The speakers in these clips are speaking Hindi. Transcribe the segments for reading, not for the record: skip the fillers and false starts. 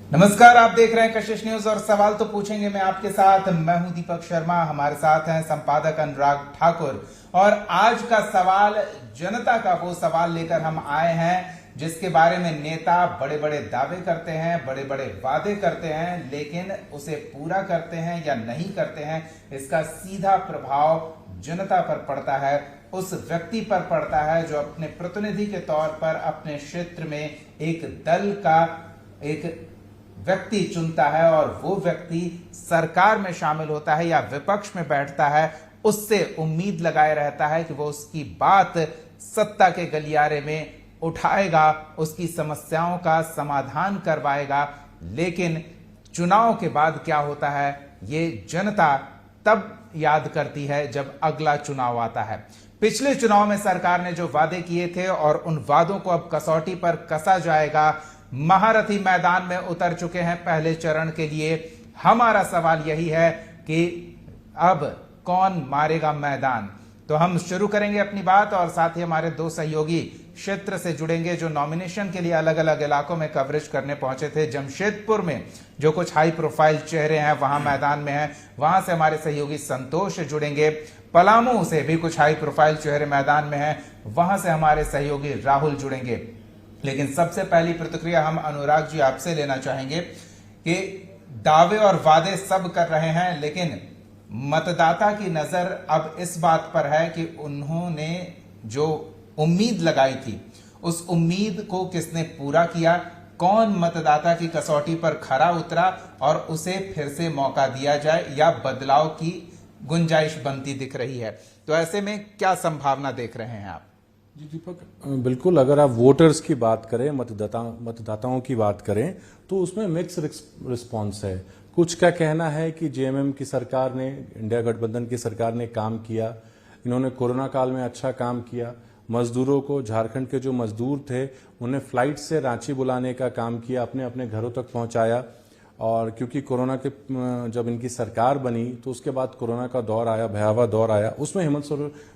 नमस्कार, आप देख रहे हैं कशिश न्यूज और सवाल तो पूछेंगे मैं आपके साथ। मैं हूं दीपक शर्मा, हमारे साथ हैं संपादक अनुराग ठाकुर। और आज का सवाल जनता का वो सवाल लेकर हम आए हैं जिसके बारे में नेता बड़े बड़े दावे करते हैं, बड़े बड़े वादे करते हैं, लेकिन उसे पूरा करते हैं या नहीं करते हैं, इसका सीधा प्रभाव जनता पर पड़ता है, उस व्यक्ति पर पड़ता है जो अपने प्रतिनिधि के तौर पर अपने क्षेत्र में एक दल का एक व्यक्ति चुनता है और वो व्यक्ति सरकार में शामिल होता है या विपक्ष में बैठता है। उससे उम्मीद लगाए रहता है कि वो उसकी बात सत्ता के गलियारे में उठाएगा, उसकी समस्याओं का समाधान करवाएगा। लेकिन चुनाव के बाद क्या होता है, ये जनता तब याद करती है जब अगला चुनाव आता है। पिछले चुनाव में सरकार ने जो वादे किए थे और उन वादों को अब कसौटी पर कसा जाएगा। महारथी मैदान में उतर चुके हैं पहले चरण के लिए। हमारा सवाल यही है कि अब कौन मारेगा मैदान। तो हम शुरू करेंगे अपनी बात और साथ ही हमारे दो सहयोगी क्षेत्र से जुड़ेंगे जो नॉमिनेशन के लिए अलग अलग इलाकों में कवरेज करने पहुंचे थे। जमशेदपुर में जो कुछ हाई प्रोफाइल चेहरे हैं वहां मैदान में हैं, वहां से हमारे सहयोगी संतोष जुड़ेंगे। पलामू से भी कुछ हाई प्रोफाइल चेहरे मैदान में हैं, वहां से हमारे सहयोगी राहुल जुड़ेंगे। लेकिन सबसे पहली प्रतिक्रिया हम अनुराग जी आपसे लेना चाहेंगे कि दावे और वादे सब कर रहे हैं, लेकिन मतदाता की नजर अब इस बात पर है कि उन्होंने जो उम्मीद लगाई थी उस उम्मीद को किसने पूरा किया, कौन मतदाता की कसौटी पर खरा उतरा और उसे फिर से मौका दिया जाए या बदलाव की गुंजाइश बनती दिख रही है। तो ऐसे में क्या संभावना देख रहे हैं आप? जी दीपक, बिल्कुल। अगर आप वोटर्स की बात करें, मतदाताओं की बात करें, तो उसमें मिक्स रिस्पॉन्स है। कुछ का कहना है कि जेएमएम की सरकार ने, इंडिया गठबंधन की सरकार ने काम किया, इन्होंने कोरोना काल में अच्छा काम किया। मजदूरों को, झारखंड के जो मजदूर थे उन्हें फ्लाइट से रांची बुलाने का काम किया, अपने अपने घरों तक पहुंचाया। और क्योंकि कोरोना के जब इनकी सरकार बनी तो उसके बाद कोरोना का दौर आया, भयावह दौर आया, उसमें हेमंत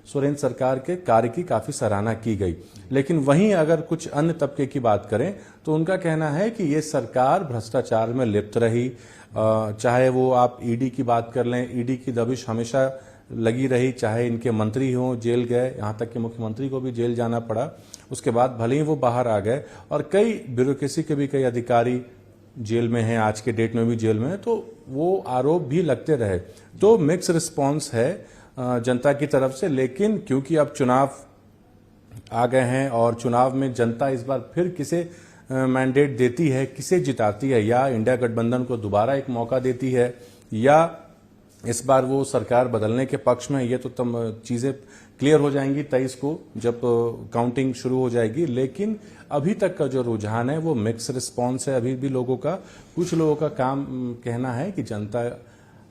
सोरेन सरकार के कार्य की काफी सराहना की गई। लेकिन वहीं अगर कुछ अन्य तबके की बात करें तो उनका कहना है कि ये सरकार भ्रष्टाचार में लिप्त रही। चाहे वो आप ईडी की बात कर लें, ईडी की दबिश हमेशा लगी रही, चाहे इनके मंत्री हों जेल गए, यहाँ तक कि मुख्यमंत्री को भी जेल जाना पड़ा। उसके बाद भले ही वो बाहर आ गए और कई ब्यूरोक्रेसी के भी कई अधिकारी जेल में हैं, आज के डेट में भी जेल में है, तो वो आरोप भी लगते रहे। तो मिक्स रिस्पांस है जनता की तरफ से। लेकिन क्योंकि अब चुनाव आ गए हैं और चुनाव में जनता इस बार फिर किसे मैंडेट देती है, किसे जिताती है, या इंडिया गठबंधन को दोबारा एक मौका देती है या इस बार वो सरकार बदलने के पक्ष में, ये तो चीजें क्लियर हो जाएंगी 23 को जब काउंटिंग शुरू हो जाएगी। लेकिन अभी तक का जो रुझान है वो मिक्स रिस्पांस है अभी भी लोगों का। कुछ लोगों का कहना है कि जनता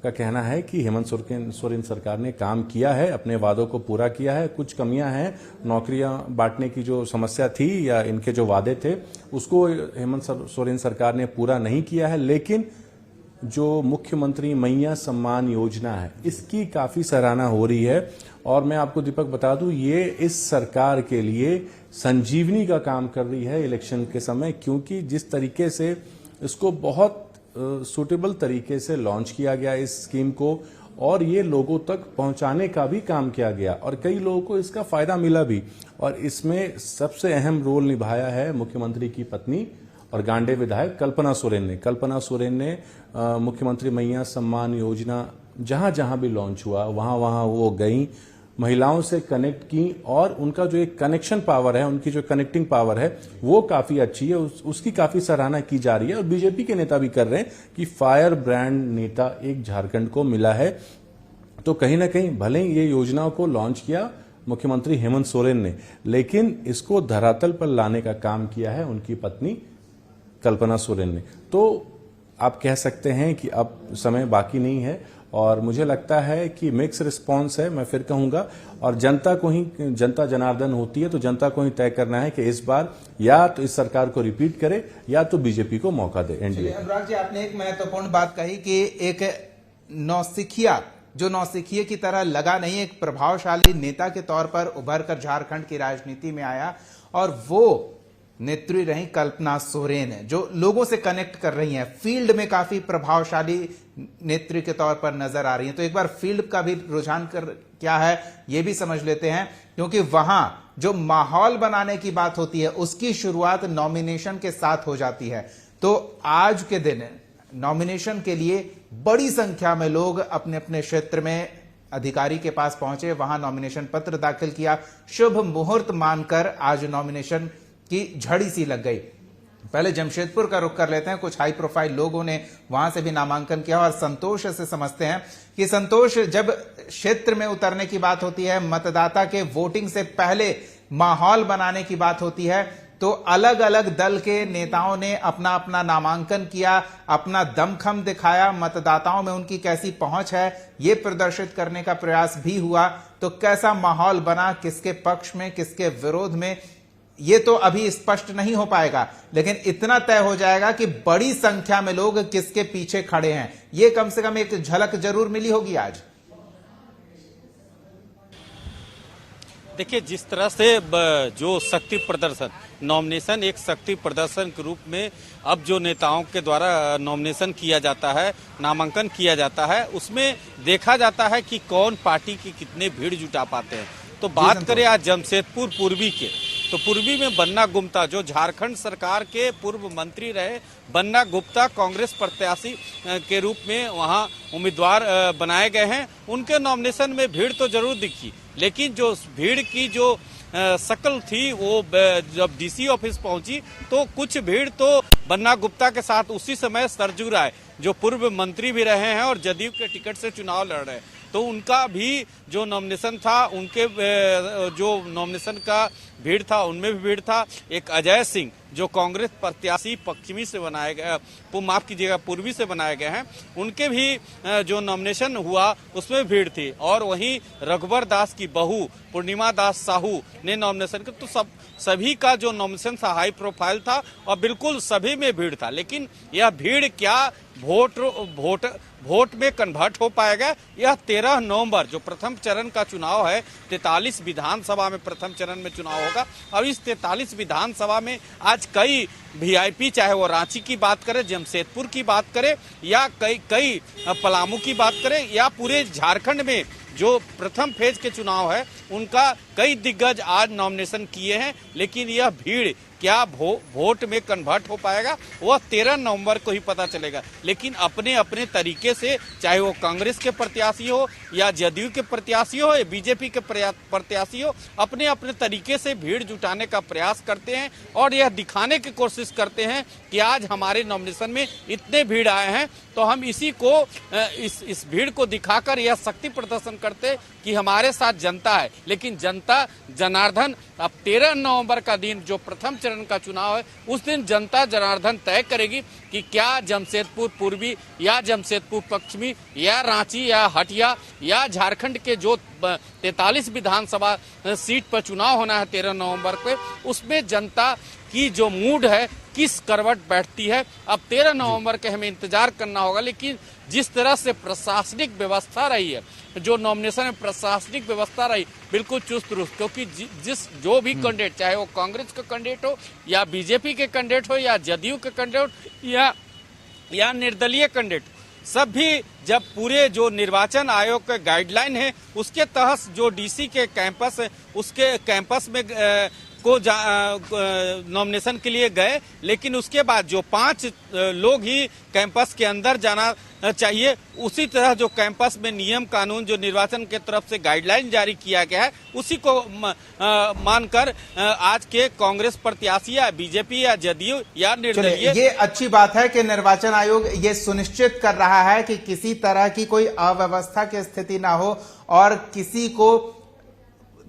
का कहना है कि हेमंत सोरेन सरकार ने काम किया है, अपने वादों को पूरा किया है। कुछ कमियां हैं, नौकरियां बांटने की जो समस्या थी या इनके जो वादे थे उसको हेमंत सोरेन सरकार ने पूरा नहीं किया है। लेकिन जो मुख्यमंत्री मैया सम्मान योजना है इसकी काफी सराहना हो रही है। और मैं आपको दीपक बता दूं, ये इस सरकार के लिए संजीवनी का काम कर रही है इलेक्शन के समय, क्योंकि जिस तरीके से इसको बहुत सूटेबल तरीके से लॉन्च किया गया इस स्कीम को, और ये लोगों तक पहुंचाने का भी काम किया गया और कई लोगों को इसका फायदा मिला भी। और इसमें सबसे अहम रोल निभाया है मुख्यमंत्री की पत्नी और गांडे विधायक कल्पना सोरेन ने मुख्यमंत्री मैया सम्मान योजना जहां जहां भी लॉन्च हुआ वहां वहां वो गई, महिलाओं से कनेक्ट की और उनका जो एक कनेक्शन पावर है, उनकी जो कनेक्टिंग पावर है वो काफी अच्छी है। उसकी काफी सराहना की जा रही है और बीजेपी के नेता भी कर रहे हैं कि फायर ब्रांड नेता एक झारखंड को मिला है। तो कहीं ना कहीं भले ही ये योजनाओं को लॉन्च किया मुख्यमंत्री हेमंत सोरेन ने, लेकिन इसको धरातल पर लाने का काम किया है उनकी पत्नी कल्पना सोरेन ने। तो आप कह सकते हैं कि अब समय बाकी नहीं है और मुझे लगता है कि मिक्स रिस्पांस है, मैं फिर कहूंगा। और जनता जनार्दन होती है तो जनता को ही तय करना है कि इस बार या तो इस सरकार को रिपीट करे या तो बीजेपी को मौका दे। एनडीए। अनुराग जी, आपने एक महत्वपूर्ण बात कही कि एक नौसिखिया जो नौसिखिए की तरह लगा नहीं, एक प्रभावशाली नेता के तौर पर उभर कर झारखंड की राजनीति में आया और वो नेत्री रही कल्पना सोरेन, जो लोगों से कनेक्ट कर रही हैं, फील्ड में काफी प्रभावशाली नेत्री के तौर पर नजर आ रही हैं। तो एक बार फील्ड का भी रुझान क्या है ये भी समझ लेते हैं, क्योंकि वहां जो माहौल बनाने की बात होती है उसकी शुरुआत नॉमिनेशन के साथ हो जाती है। तो आज के दिन नॉमिनेशन के लिए बड़ी संख्या में लोग अपने अपने क्षेत्र में अधिकारी के पास पहुंचे, वहां नॉमिनेशन पत्र दाखिल किया। शुभ मुहूर्त मानकर आज नॉमिनेशन की झड़ी सी लग गई। पहले जमशेदपुर का रुख कर लेते हैं। कुछ हाई प्रोफाइल लोगों ने वहां से भी नामांकन किया और संतोष से समझते हैं कि संतोष, जब क्षेत्र में उतरने की बात होती है, मतदाता के वोटिंग से पहले माहौल बनाने की बात होती है, तो अलग अलग दल के नेताओं ने अपना अपना नामांकन किया, अपना दमखम दिखाया, मतदाताओं में उनकी कैसी पहुंच है ये प्रदर्शित करने का प्रयास भी हुआ। तो कैसा माहौल बना, किसके पक्ष में किसके विरोध में, ये तो अभी स्पष्ट नहीं हो पाएगा, लेकिन इतना तय हो जाएगा कि बड़ी संख्या में लोग किसके पीछे खड़े हैं, ये कम से कम एक झलक जरूर मिली होगी आज। देखिए, जिस तरह से जो शक्ति प्रदर्शन, नॉमिनेशन एक शक्ति प्रदर्शन के रूप में अब जो नेताओं के द्वारा नॉमिनेशन किया जाता है, नामांकन किया जाता है, उसमें देखा जाता है कि कौन पार्टी की कितने भीड़ जुटा पाते हैं। तो बात करें आज जमशेदपुर पूर्वी के, तो पूर्वी में बन्ना गुप्ता, जो झारखंड सरकार के पूर्व मंत्री रहे, बन्ना गुप्ता कांग्रेस प्रत्याशी के रूप में वहां उम्मीदवार बनाए गए हैं। उनके नॉमिनेशन में भीड़ तो जरूर दिखी, लेकिन जो भीड़ की जो शक्ल थी वो जब डीसी ऑफिस पहुंची तो कुछ भीड़ तो बन्ना गुप्ता के साथ उसी समय सरजू राय, जो पूर्व मंत्री भी रहे हैं और जदयू के टिकट से चुनाव लड़ रहे हैं, तो उनका भी जो नॉमिनेशन था, उनके जो नॉमिनेशन का भीड़ था उनमें भी भीड़ था। एक अजय सिंह जो कांग्रेस प्रत्याशी पश्चिमी से बनाए गए, माफ कीजिएगा पूर्वी से बनाए गए हैं, उनके भी जो नॉमिनेशन हुआ उसमें भीड़ थी। और वहीं रघुवर दास की बहू पूर्णिमा दास साहू ने नॉमिनेशन किया। तो सभी का जो नॉमिनेशन था हाई प्रोफाइल था और बिल्कुल सभी में भीड़ था। लेकिन यह भीड़ क्या वोट में कन्वर्ट हो पाएगा, यह 13 नवंबर जो प्रथम चरण का चुनाव है, 43 विधानसभा में प्रथम चरण में चुनाव होगा। अब इस 43 विधानसभा में आज कई वीआईपी, चाहे वो रांची की बात करें, जमशेदपुर की बात करें या कई पलामू की बात करें या पूरे झारखंड में जो प्रथम फेज के चुनाव है, उनका कई दिग्गज आज नॉमिनेशन किए हैं। लेकिन यह भीड़ क्या वोट में कन्वर्ट हो पाएगा, वह 13 नवंबर को ही पता चलेगा। लेकिन अपने अपने तरीके से, चाहे वो कांग्रेस के प्रत्याशी हो या जदयू के प्रत्याशी हो या बीजेपी के प्रत्याशी हो, अपने अपने तरीके से भीड़ जुटाने का प्रयास करते हैं और यह दिखाने की कोशिश करते हैं कि आज हमारे नॉमिनेशन में इतने भीड़ आए हैं, तो हम इसी को इस भीड़ को दिखाकर यह शक्ति प्रदर्शन करते कि हमारे साथ जनता है। लेकिन जनता जनार्दन, अब 13 नवंबर का दिन जो प्रथम चरण का चुनाव है, उस दिन जनता जनार्दन तय करेगी कि क्या जमशेदपुर पूर्वी या जमशेदपुर पश्चिमी या रांची या हटिया या झारखंड के जो 43 विधानसभा सीट पर चुनाव होना है 13 नवंबर को, उसमें जनता की जो मूड है किस करवट बैठती है। अब 13 नवंबर के हमें इंतजार करना होगा। लेकिन जिस तरह से प्रशासनिक व्यवस्था रही है, जो नॉमिनेशन में प्रशासनिक व्यवस्था रही बिल्कुल चुस्त दुरुस्त, क्योंकि जो भी कैंडिडेट, चाहे वो कांग्रेस का कैंडिडेट हो या बीजेपी के कैंडिडेट हो या जदयू के कैंडिडेट या निर्दलीय कैंडिडेट, सब भी जब पूरे जो निर्वाचन आयोग के गाइडलाइन है उसके तहत जो डीसी के कैंपस है, उसके कैंपस में को नॉमिनेशन के लिए गए। लेकिन उसके बाद जो 5 लोग ही कैंपस के अंदर जाना चाहिए, उसी तरह जो कैंपस में नियम कानून जो निर्वाचन के तरफ से गाइडलाइन जारी किया गया है, उसी को मानकर आज के कांग्रेस प्रत्याशी या बीजेपी या जदयू या निर्दलीय, ये अच्छी बात है कि निर्वाचन आयोग ये सुनिश्चित कर रहा है कि किसी तरह की कोई अव्यवस्था की स्थिति ना हो और किसी को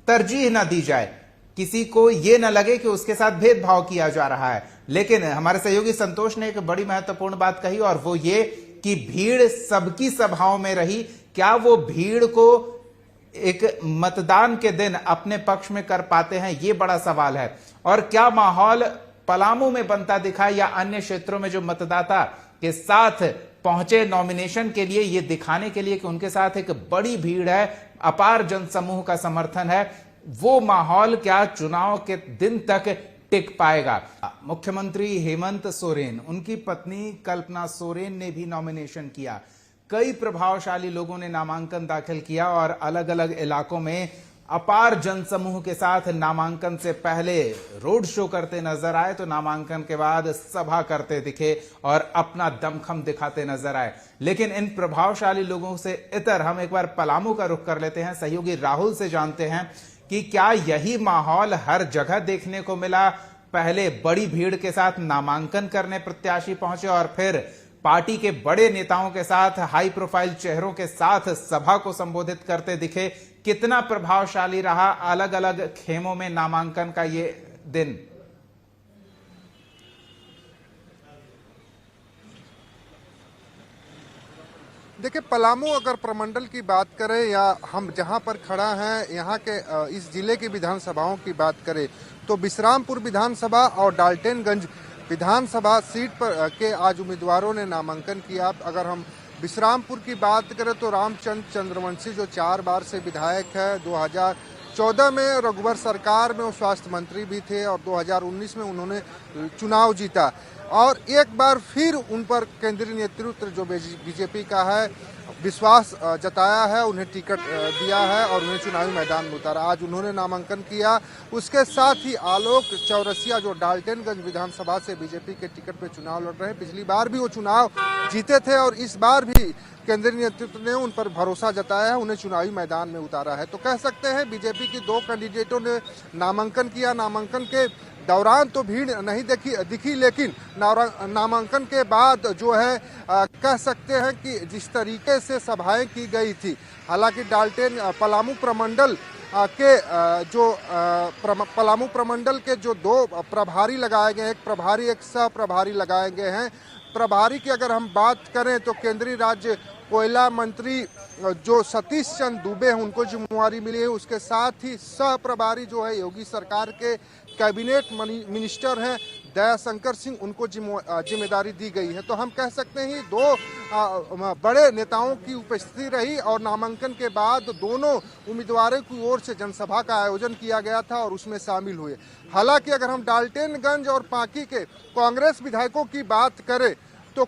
तरजीह ना दी जाए, किसी को ये न लगे कि उसके साथ भेदभाव किया जा रहा है। लेकिन हमारे सहयोगी संतोष ने एक बड़ी महत्वपूर्ण बात कही और वो ये कि भीड़ सबकी सभाओं में रही। क्या वो भीड़ को एक मतदान के दिन अपने पक्ष में कर पाते हैं, ये बड़ा सवाल है। और क्या माहौल पलामू में बनता दिखा या अन्य क्षेत्रों में जो मतदाता के साथ पहुंचे नॉमिनेशन के लिए, ये दिखाने के लिए कि उनके साथ एक बड़ी भीड़ है, अपार जनसमूह का समर्थन है, वो माहौल क्या चुनाव के दिन तक टिक पाएगा। मुख्यमंत्री हेमंत सोरेन, उनकी पत्नी कल्पना सोरेन ने भी नॉमिनेशन किया। कई प्रभावशाली लोगों ने नामांकन दाखिल किया और अलग अलग इलाकों में अपार जनसमूह के साथ नामांकन से पहले रोड शो करते नजर आए तो नामांकन के बाद सभा करते दिखे और अपना दमखम दिखाते नजर आए। लेकिन इन प्रभावशाली लोगों से इतर हम एक बार पलामू का रुख कर लेते हैं। सहयोगी राहुल से जानते हैं कि क्या यही माहौल हर जगह देखने को मिला? पहले बड़ी भीड़ के साथ नामांकन करने प्रत्याशी पहुंचे और फिर पार्टी के बड़े नेताओं के साथ, हाई प्रोफाइल चेहरों के साथ सभा को संबोधित करते दिखे। कितना प्रभावशाली रहा अलग अलग खेमों में नामांकन का ये दिन? देखिए, पलामू अगर प्रमंडल की बात करें या हम जहां पर खड़ा हैं यहाँ के इस जिले की विधानसभाओं की बात करें तो बिश्रामपुर विधानसभा और डाल्टनगंज विधानसभा सीट पर के आज उम्मीदवारों ने नामांकन किया। अगर हम बिश्रामपुर की बात करें तो रामचंद्र चंद्रवंशी जो 4 बार से विधायक है, 2014 में रघुवर सरकार में वो स्वास्थ्य मंत्री भी थे और 2019 में उन्होंने चुनाव जीता और एक बार फिर उन पर केंद्रीय नेतृत्व जो बीजेपी का है विश्वास जताया है, उन्हें टिकट दिया है और उन्हें चुनावी मैदान में उतारा। आज उन्होंने नामांकन किया। उसके साथ ही आलोक चौरसिया जो डाल्टनगंज विधानसभा से बीजेपी के टिकट पे चुनाव लड़ रहे हैं, पिछली बार भी वो चुनाव जीते थे और इस बार भी केंद्रीय नेतृत्व ने उन पर भरोसा जताया है, उन्हें चुनावी मैदान में उतारा है। तो कह सकते हैं बीजेपी की 2 कैंडिडेटों ने नामांकन किया। नामांकन के दौरान तो भीड़ नहीं दिखी लेकिन नामांकन के बाद जो है कह सकते हैं कि जिस तरीके से सभाएं की गई थी, हालांकि पलामू प्रमंडल पलामू प्रमंडल के जो 2 प्रभारी लगाए गए हैं, एक प्रभारी एक सह प्रभारी लगाए गए हैं। प्रभारी की अगर हम बात करें तो केंद्रीय राज्य कोयला मंत्री जो सतीश चंद्र दुबे हैं उनको जिम्मेवारी मिली है। उसके साथ ही सह प्रभारी जो है योगी सरकार के कैबिनेट मिनिस्टर हैं दयाशंकर सिंह, उनको जिम्मेदारी दी गई है। तो हम कह सकते हैं 2 बड़े नेताओं की उपस्थिति रही और नामांकन के बाद दोनों उम्मीदवारों की ओर से जनसभा का आयोजन किया गया था और उसमें शामिल हुए। हालांकि अगर हम डाल्टनगंज और पांकी के कांग्रेस विधायकों की बात करें तो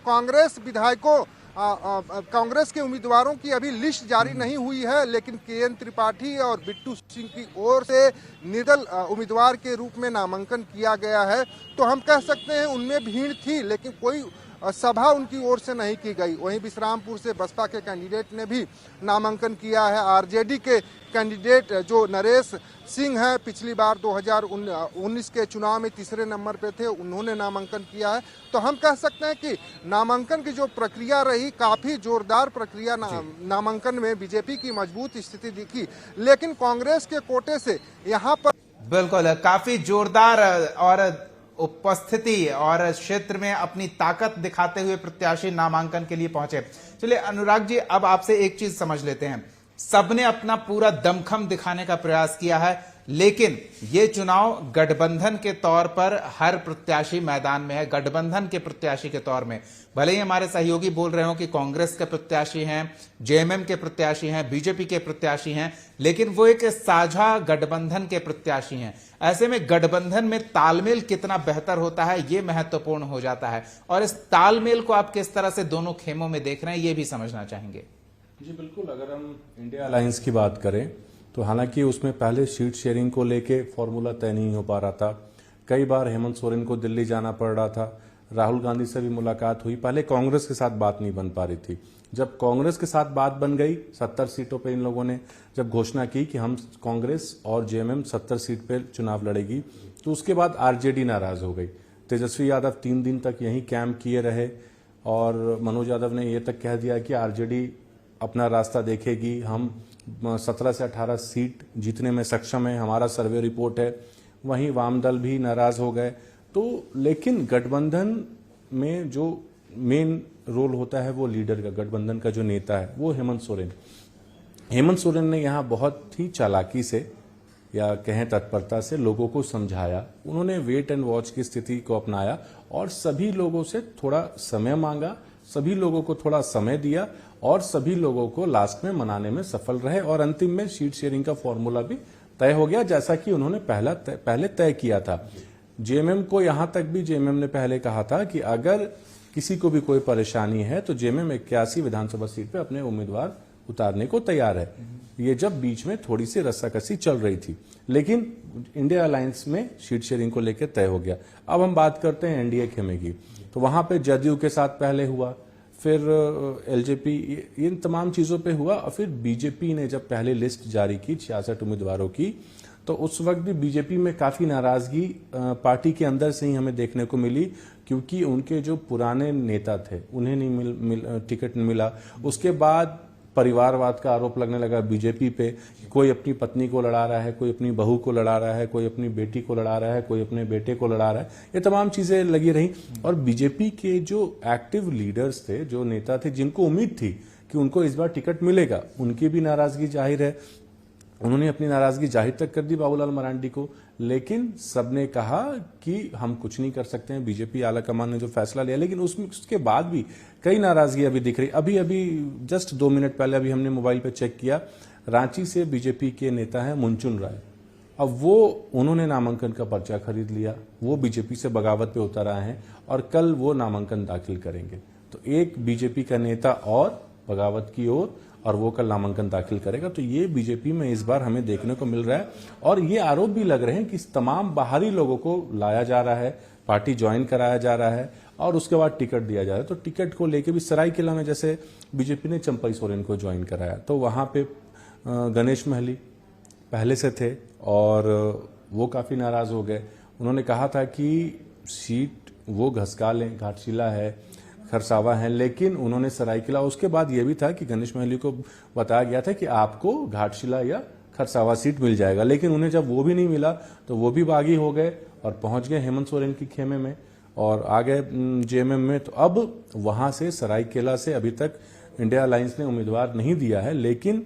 कांग्रेस के उम्मीदवारों की अभी लिस्ट जारी नहीं हुई है, लेकिन के.एन. त्रिपाठी और बिट्टू सिंह की ओर से निर्दल उम्मीदवार के रूप में नामांकन किया गया है। तो हम कह सकते हैं उनमें भीड़ थी लेकिन कोई सभा उनकी ओर से नहीं की गई। वहीं बिश्रामपुर से बसपा के कैंडिडेट ने भी नामांकन किया है। आरजेडी के कैंडिडेट जो नरेश सिंह हैं, पिछली बार 2019 के चुनाव में 3रे नंबर पे थे, उन्होंने नामांकन किया है। तो हम कह सकते हैं कि नामांकन की जो प्रक्रिया रही काफी जोरदार प्रक्रिया नामांकन में बीजेपी की मजबूत स्थिति दिखी, लेकिन कांग्रेस के कोटे से यहाँ पर बिल्कुल काफी जोरदार और उपस्थिति और क्षेत्र में अपनी ताकत दिखाते हुए प्रत्याशी नामांकन के लिए पहुंचे। चलिए अनुराग जी, अब आपसे एक चीज समझ लेते हैं। सबने अपना पूरा दमखम दिखाने का प्रयास किया है, लेकिन ये चुनाव गठबंधन के तौर पर हर प्रत्याशी मैदान में है, गठबंधन के प्रत्याशी के तौर में। भले ही हमारे सहयोगी बोल रहे हो कि कांग्रेस के प्रत्याशी हैं, जेएमएम के प्रत्याशी हैं, बीजेपी के प्रत्याशी हैं, लेकिन वो एक साझा गठबंधन के प्रत्याशी हैं। ऐसे में गठबंधन में तालमेल कितना बेहतर होता है ये महत्वपूर्ण हो जाता है, और इस तालमेल को आप किस तरह से दोनों खेमों में देख रहे हैं ये भी समझना चाहेंगे। जी बिल्कुल, अगर हम इंडिया अलायंस की बात करें तो हालांकि उसमें पहले सीट शेयरिंग को लेके फॉर्मूला तय नहीं हो पा रहा था। कई बार हेमंत सोरेन को दिल्ली जाना पड़ रहा था, राहुल गांधी से भी मुलाकात हुई, पहले कांग्रेस के साथ बात नहीं बन पा रही थी। जब कांग्रेस के साथ बात बन गई, 70 सीटों पे इन लोगों ने जब घोषणा की कि हम कांग्रेस और जेएमएम 70 सीट पे चुनाव लड़ेगी, तो उसके बाद आरजेडी नाराज हो गई। तेजस्वी यादव 3 दिन तक यहीं कैंप किए रहे और मनोज यादव ने यह तक कह दिया कि आरजेडी अपना रास्ता देखेगी, हम 17 से 18 सीट जीतने में सक्षम है, हमारा सर्वे रिपोर्ट है। वहीं वाम दल भी नाराज हो गए। तो लेकिन गठबंधन में जो मेन रोल होता है वो लीडर का, गठबंधन का जो नेता है वो हेमंत सोरेन ने यहाँ बहुत ही चालाकी से या कहें तत्परता से लोगों को समझाया। उन्होंने वेट एंड वॉच की स्थिति को अपनाया और सभी लोगों से थोड़ा समय मांगा, सभी लोगों को थोड़ा समय दिया और सभी लोगों को लास्ट में मनाने में सफल रहे और अंतिम में सीट शेयरिंग का फॉर्मूला भी तय हो गया, जैसा कि उन्होंने पहले तय किया था। जेएमएम को यहां तक भी जेएमएम ने पहले कहा था कि अगर किसी को भी कोई परेशानी है तो जेएमएम 81 विधानसभा सीट पे अपने उम्मीदवार उतारने को तैयार है। ये जब बीच में थोड़ी सी रस्साकसी चल रही थी, लेकिन इंडिया अलायंस में सीट शेयरिंग को लेकर तय हो गया। अब हम बात करते हैं एनडीए खेमे की, तो वहां पे जदयू के साथ पहले हुआ, फिर एलजेपी, इन तमाम चीजों पे हुआ, और फिर बीजेपी ने जब पहले लिस्ट जारी की 66 उम्मीदवारों की, तो उस वक्त भी बीजेपी में काफी नाराजगी पार्टी के अंदर से ही हमें देखने को मिली, क्योंकि उनके जो पुराने नेता थे उन्हें नहीं टिकट नहीं मिला। उसके बाद परिवारवाद का आरोप लगने लगा बीजेपी पे, कोई अपनी पत्नी को लड़ा रहा है, कोई अपनी बहू को लड़ा रहा है, कोई अपनी बेटी को लड़ा रहा है, कोई अपने बेटे को लड़ा रहा है। ये तमाम चीजें लगी रही, और बीजेपी के जो एक्टिव लीडर्स थे, जो नेता थे, जिनको उम्मीद थी कि उनको इस बार टिकट मिलेगा, उनकी भी नाराजगी जाहिर है। उन्होंने अपनी नाराजगी जाहिर तक कर दी बाबूलाल मरांडी को, लेकिन सबने कहा कि हम कुछ नहीं कर सकते हैं, बीजेपी आलाकमान ने जो फैसला लिया। लेकिन उसके बाद भी कई नाराजगी अभी दिख रही। अभी जस्ट 2 मिनट पहले अभी हमने मोबाइल पे चेक किया, रांची से बीजेपी के नेता हैं मुंचुन राय, अब उन्होंने नामांकन का पर्चा खरीद लिया, वो बीजेपी से बगावत पे उतर आए हैं और कल वो नामांकन दाखिल करेंगे। तो एक बीजेपी का नेता और बगावत की ओर, और वो कल नामांकन दाखिल करेगा। तो ये बीजेपी में इस बार हमें देखने को मिल रहा है, और ये आरोप भी लग रहे हैं कि तमाम बाहरी लोगों को लाया जा रहा है, पार्टी ज्वाइन कराया जा रहा है, और उसके बाद टिकट दिया जा रहा है। तो टिकट को लेके भी सरायकेला में जैसे बीजेपी ने चंपई सोरेन को ज्वाइन कराया, तो वहां पे गणेश महली पहले से थे और वो काफी नाराज हो गए। उन्होंने कहा था कि सीट वो घसका लें, घाटशिला है, खरसावा है, लेकिन उन्होंने सरायकेला, उसके बाद यह भी था कि गणेश महली को बताया गया था कि आपको घाटशिला या खरसावा सीट मिल जाएगा, लेकिन उन्हें जब वो भी नहीं मिला तो वो भी बागी हो गए और पहुंच गए हेमंत सोरेन की खेमे में और आ गए जेएमएम में। तो अब वहां से सरायकेला से अभी तक इंडिया अलायंस ने उम्मीदवार नहीं दिया है, लेकिन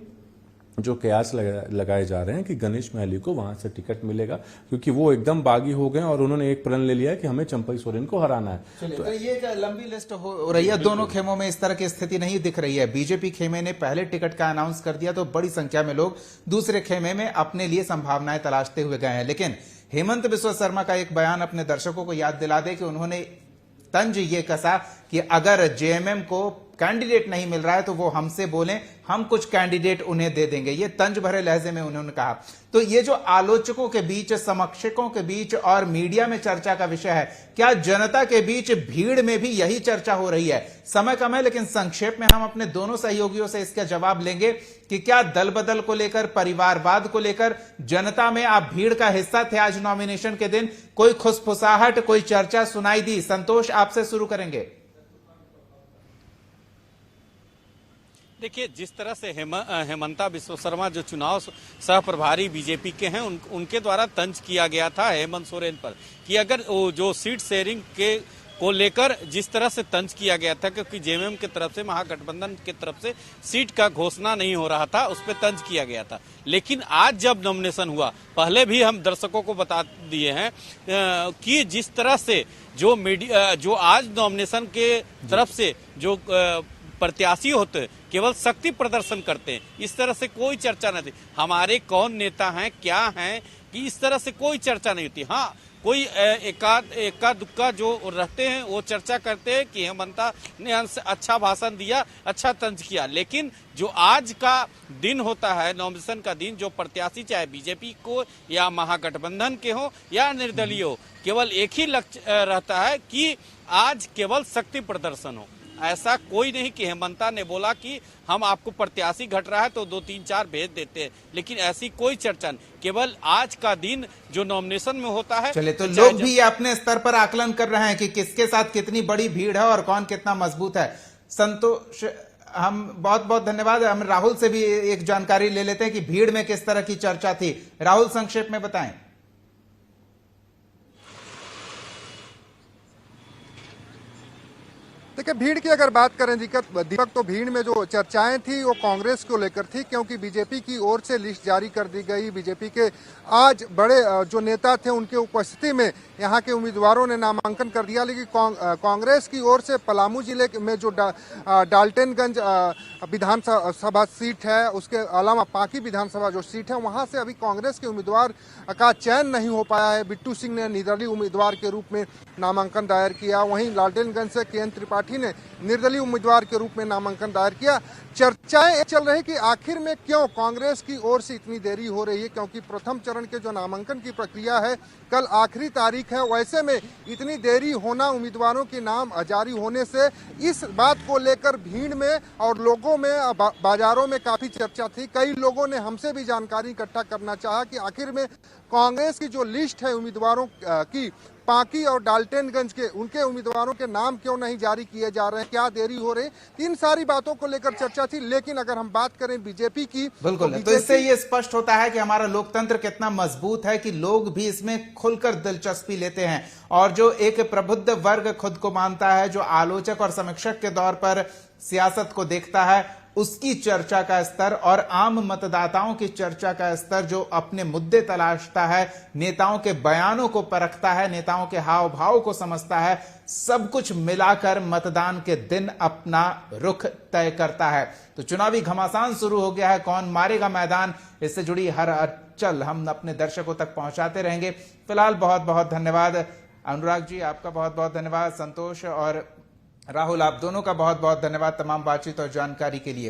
जो कयास लगाए जा रहे हैं कि गणेश महली को वहां से टिकट मिलेगा, क्योंकि वो एकदम बागी हो गए और उन्होंने एक प्रण ले लिया है कि हमें चंपई सोरेन को हराना है। तो ये लंबी लिस्ट हो रही है, दोनों खेमों में इस तरह की स्थिति नहीं दिख रही है। बीजेपी खेमे ने पहले टिकट का अनाउंस कर दिया तो बड़ी संख्या में लोग दूसरे खेमे में अपने लिए संभावनाएं तलाशते हुए गए हैं। लेकिन हेमंत बिस्वा शर्मा का एक बयान अपने दर्शकों को याद दिला दे कि उन्होंने तंज ये कसा कि अगर जेएमएम को कैंडिडेट नहीं मिल रहा है तो वो हमसे बोलें, हम कुछ कैंडिडेट उन्हें दे देंगे। ये तंज भरे लहजे में उन्होंने कहा। तो ये जो आलोचकों के बीच, समीक्षकों के बीच और मीडिया में चर्चा का विषय है, क्या जनता के बीच, भीड़ में भी यही चर्चा हो रही है? समय कम है, लेकिन संक्षेप में हम अपने दोनों सहयोगियों से इसका जवाब लेंगे कि क्या दल बदल को लेकर, परिवारवाद को लेकर जनता में, आप भीड़ का हिस्सा थे आज नॉमिनेशन के दिन, कोई खुसफुसाहट, कोई चर्चा सुनाई दी? संतोष, आपसे शुरू करेंगे। देखिए, जिस तरह से हेमंता बिस्वा शर्मा जो चुनाव सह प्रभारी बीजेपी के हैं, उनके द्वारा तंज किया गया था हेमंत सोरेन पर कि अगर वो जो सीट शेयरिंग के को लेकर जिस तरह से तंज किया गया था, क्योंकि जेएमएम की तरफ से, महागठबंधन की तरफ से सीट का घोषणा नहीं हो रहा था, उस पर तंज किया गया था। लेकिन आज जब नॉमिनेशन हुआ, पहले भी हम दर्शकों को बता दिए हैं कि जिस तरह से जो मीडिया, जो आज नॉमिनेशन के तरफ से जो प्रत्याशी होते हैं केवल शक्ति प्रदर्शन करते हैं, इस तरह से कोई चर्चा नहीं थी। हमारे कौन नेता हैं, क्या हैं, कि इस तरह से कोई चर्चा नहीं होती। हाँ, कोई एका दुक्का जो रहते हैं वो चर्चा करते हैं कि हेमंता ने अच्छा भाषण दिया, अच्छा तंज किया। लेकिन जो आज का दिन होता है, नॉमिनेशन का दिन, जो प्रत्याशी चाहे बीजेपी को या महागठबंधन के हो या निर्दलीय हो, केवल एक ही लक्ष्य रहता है कि आज केवल शक्ति प्रदर्शन हो। ऐसा कोई नहीं कि हेमंता ने बोला कि हम आपको प्रत्याशी घट रहा है तो 2, 3, 4 भेज देते हैं, लेकिन ऐसी कोई चर्चा नहीं। केवल आज का दिन जो नॉमिनेशन में होता है। चले, तो लोग भी अपने स्तर पर आकलन कर रहे हैं कि किसके साथ कितनी बड़ी भीड़ है और कौन कितना मजबूत है। संतोष, हम बहुत बहुत धन्यवाद। हम राहुल से भी एक जानकारी ले लेते हैं कि भीड़ में किस तरह की चर्चा थी। राहुल, संक्षेप में बताएं। देखिए, भीड़ की अगर बात करें दीपक, तो भीड़ में जो चर्चाएं थी वो कांग्रेस को लेकर थी, क्योंकि बीजेपी की ओर से लिस्ट जारी कर दी गई। बीजेपी के आज बड़े जो नेता थे उनके उपस्थिति में यहाँ के उम्मीदवारों ने नामांकन कर दिया, लेकिन कांग्रेस की ओर से पलामू जिले में जो डाल्टनगंज विधानसभा सीट है, उसके अलावा पांकी विधानसभा जो सीट है, वहां से अभी कांग्रेस के उम्मीदवार का चयन नहीं हो पाया है। बिट्टू सिंह ने निर्दलीय उम्मीदवार के रूप में नामांकन दायर किया, वहीं डाल्टनगंज से के एन त्रिपाठी ने निर्दलीय उम्मीदवार के रूप में नामांकन दायर किया। चर्चाएं चल रही कि आखिर में क्यों कांग्रेस की ओर से इतनी देरी हो रही है, क्योंकि प्रथम चरण के जो नामांकन की प्रक्रिया है कल आखिरी तारीख है। वैसे में इतनी देरी होना, उम्मीदवारों के नाम जारी होने से इस बात को लेकर भीड़ में और लोगों में, बाजारों में काफी चर्चा थी। कई लोगों ने हमसे भी जानकारी इकट्ठा करना चाहा कि आखिर में कांग्रेस की जो लिस्ट है उम्मीदवारों की, पांकी और डाल्टनगंज के, उनके उम्मीदवारों के नाम क्यों नहीं जारी किए जा रहे हैं, क्या देरी हो रही, इन सारी बातों को लेकर चर्चा थी। लेकिन अगर हम बात करें बीजेपी की, बिल्कुल, तो इससे ये स्पष्ट होता है कि हमारा लोकतंत्र कितना मजबूत है कि लोग भी इसमें खुलकर दिलचस्पी लेते हैं, और जो एक प्रबुद्ध वर्ग खुद को मानता है, जो आलोचक और समीक्षक के तौर पर सियासत को देखता है, उसकी चर्चा का स्तर और आम मतदाताओं की चर्चा का स्तर, जो अपने मुद्दे तलाशता है, नेताओं के बयानों को परखता है, नेताओं के हाव भाव को समझता है, सब कुछ मिलाकर मतदान के दिन अपना रुख तय करता है। तो चुनावी घमासान शुरू हो गया है, कौन मारेगा मैदान, इससे जुड़ी हर हलचल हम अपने दर्शकों तक पहुंचाते रहेंगे। फिलहाल बहुत बहुत धन्यवाद अनुराग जी, आपका बहुत बहुत धन्यवाद। संतोष और राहुल, आप दोनों का बहुत बहुत धन्यवाद तमाम बातचीत और जानकारी के लिए।